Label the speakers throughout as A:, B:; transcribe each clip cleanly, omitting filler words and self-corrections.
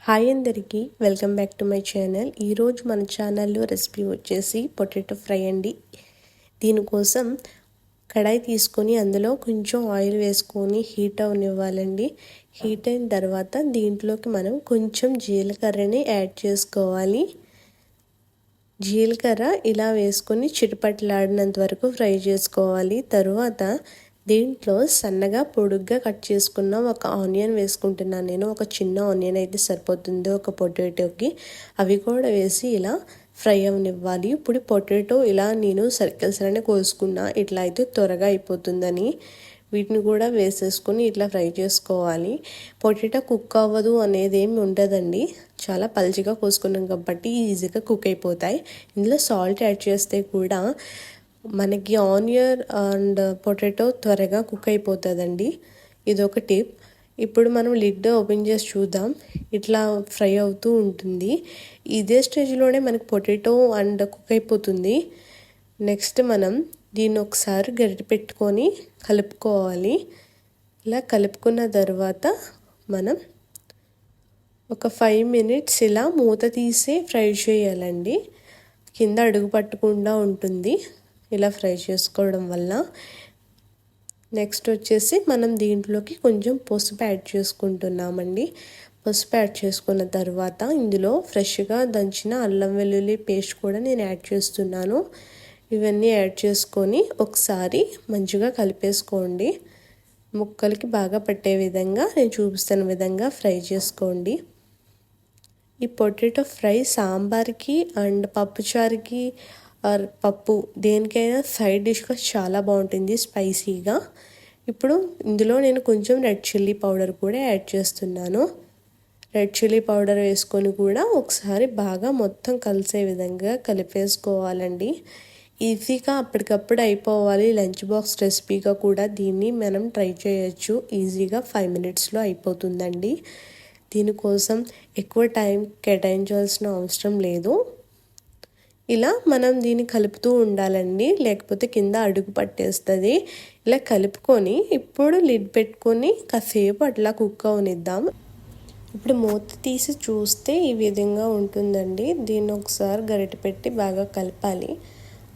A: Hi అందరికీ welcome back to my channel. ఈరోజు మన ఛానల్లో రెసిపీ వచ్చేసి పొటాటో ఫ్రై అండి. దీనికోసం కడాయి తీసుకొని అందులో కొంచెం ఆయిల్ వేసుకొని హీట్ అవనివ్వాలండి. హీట్ అయిన తర్వాత దీంట్లోకి మనం కొంచెం జీలకర్రని యాడ్ చేసుకోవాలి. జీలకర్ర ఇలా వేసుకొని చిటపట్లాడినంత వరకు ఫ్రై చేసుకోవాలి. తరువాత దీంట్లో సన్నగా పొడుగ్గా కట్ చేసుకున్న ఒక ఆనియన్ వేసుకుంటున్నాను. నేను ఒక చిన్న ఆనియన్ అయితే సరిపోతుంది ఒక పొటాటోకి. అవి కూడా వేసి ఇలా ఫ్రై అవనివ్వాలి. ఇప్పుడు పొటాటో ఇలా నేను సర్కిల్స్ అనే కోసుకున్నా, ఇట్లా అయితే త్వరగా అయిపోతుందని వీటిని కూడా వేసేసుకొని ఇట్లా ఫ్రై చేసుకోవాలి. పొటాటో కుక్ అవ్వదు అనేది ఏమి ఉండదండి, చాలా పల్చిగా కోసుకున్నాం కాబట్టి ఈజీగా కుక్ అయిపోతాయి. ఇందులో సాల్ట్ యాడ్ చేస్తే కూడా మనకి ఆనియన్ అండ్ పొటాటో త్వరగా కుక్ అయిపోతుందండి. ఇదొక టిప్. ఇప్పుడు మనం లిడ్ ఓపెన్ చేసి చూద్దాం. ఇట్లా ఫ్రై అవుతూ ఉంటుంది. ఇదే స్టేజ్లోనే మనకి పొటాటో అండ్ కుక్ అయిపోతుంది. నెక్స్ట్ మనం దీన్ని ఒకసారి గరిటె పెట్టుకొని కలుపుకోవాలి. ఇలా కలుపుకున్న తర్వాత మనం ఒక 5 minutes ఇలా మూత తీసి ఫ్రై చేయాలండి. కింద అడుగు పట్టకుండా ఉంటుంది ఇలా ఫ్రై చేసుకోవడం వల్ల. నెక్స్ట్ వచ్చేసి మనం దీంట్లోకి కొంచెం పసుపు యాడ్ చేసుకుంటున్నామండి. పసుపు యాడ్ చేసుకున్న తర్వాత ఇందులో ఫ్రెష్గా దంచిన అల్లం వెల్లుల్లి పేస్ట్ కూడా నేను యాడ్ చేస్తున్నాను. ఇవన్నీ యాడ్ చేసుకొని ఒకసారి మంచిగా కలిపేసుకోండి. ముక్కలకి బాగా పట్టే విధంగా నేను చూపిస్తున్న విధంగా ఫ్రై చేసుకోండి. ఈ పొటాటో ఫ్రై సాంబార్కి అండ్ పప్పుచారుకి పప్పు దేనికైనా సైడ్ డిష్గా చాలా బాగుంటుంది స్పైసీగా. ఇప్పుడు ఇందులో నేను కొంచెం రెడ్ చిల్లీ పౌడర్ కూడా యాడ్ చేస్తున్నాను. రెడ్ చిల్లీ పౌడర్ వేసుకొని కూడా ఒకసారి బాగా మొత్తం కలిసే విధంగా కలిపేసుకోవాలండి. ఈజీగా అప్పటికప్పుడు అయిపోవాలి. లంచ్ బాక్స్ రెసిపీగా కూడా దీన్ని మనం ట్రై చేయొచ్చు. ఈజీగా 5 minutesలో అయిపోతుందండి. దీనికోసం ఎక్కువ టైం కేటాయించాల్సిన అవసరం లేదు. ఇలా మనం దీన్ని కలుపుతూ ఉండాలండి, లేకపోతే కింద అడుగు పట్టేస్తుంది. ఇలా కలుపుకొని ఇప్పుడు లిడ్ పెట్టుకొని కాసేపు అట్లా కుక్ అవనిద్దాం. ఇప్పుడు మూత తీసి చూస్తే ఈ విధంగా ఉంటుందండి. దీన్ని ఒకసారి గరిటె పెట్టి బాగా కలపాలి.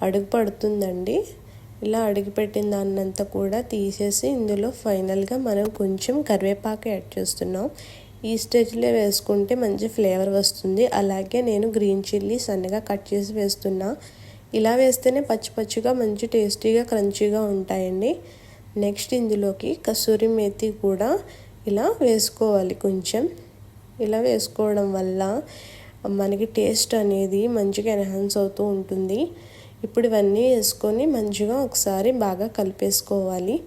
A: అడుగు పడుతుందండి. ఇలా అడుగు పెట్టిన దాన్నంతా కూడా తీసేసి ఇందులో ఫైనల్గా మనం కొంచెం కరివేపాకు యాడ్ చేస్తున్నాం. ఈ స్టేజ్లో వేసుకుంటే మంచి ఫ్లేవర్ వస్తుంది. అలాగే నేను గ్రీన్ చిల్లీ సన్నగా కట్ చేసి వేస్తున్నా. ఇలా వేస్తేనే పచ్చి పచ్చిగా మంచి టేస్టీగా క్రంచీగా ఉంటాయండి. నెక్స్ట్ ఇందులోకి కసూరి మేతి కూడా ఇలా వేసుకోవాలి. కొంచెం ఇలా వేసుకోవడం వల్ల మనకి టేస్ట్ అనేది మంచిగా ఎన్హాన్స్ అవుతూ ఉంటుంది. ఇప్పుడు ఇవన్నీ వేసుకొని మంచిగా ఒకసారి బాగా కలిపేసుకోవాలి.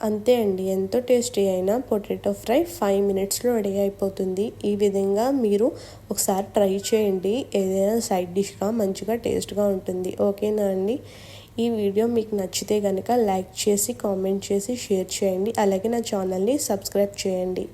A: అంతే అండి, ఎంతో టేస్టీ అయిన పొటాటో ఫ్రై 5 minutesలో రెడీ అయిపోతుంది. ఈ విధంగా మీరు ఒకసారి ట్రై చేయండి. ఏదైనా సైడ్ డిష్గా మంచిగా టేస్ట్గా ఉంటుంది. ఓకేనా అండి? ఈ వీడియో మీకు నచ్చితే కనుక లైక్ చేసి కామెంట్ చేసి షేర్ చేయండి. అలాగే నా ఛానల్ని సబ్స్క్రైబ్ చేయండి.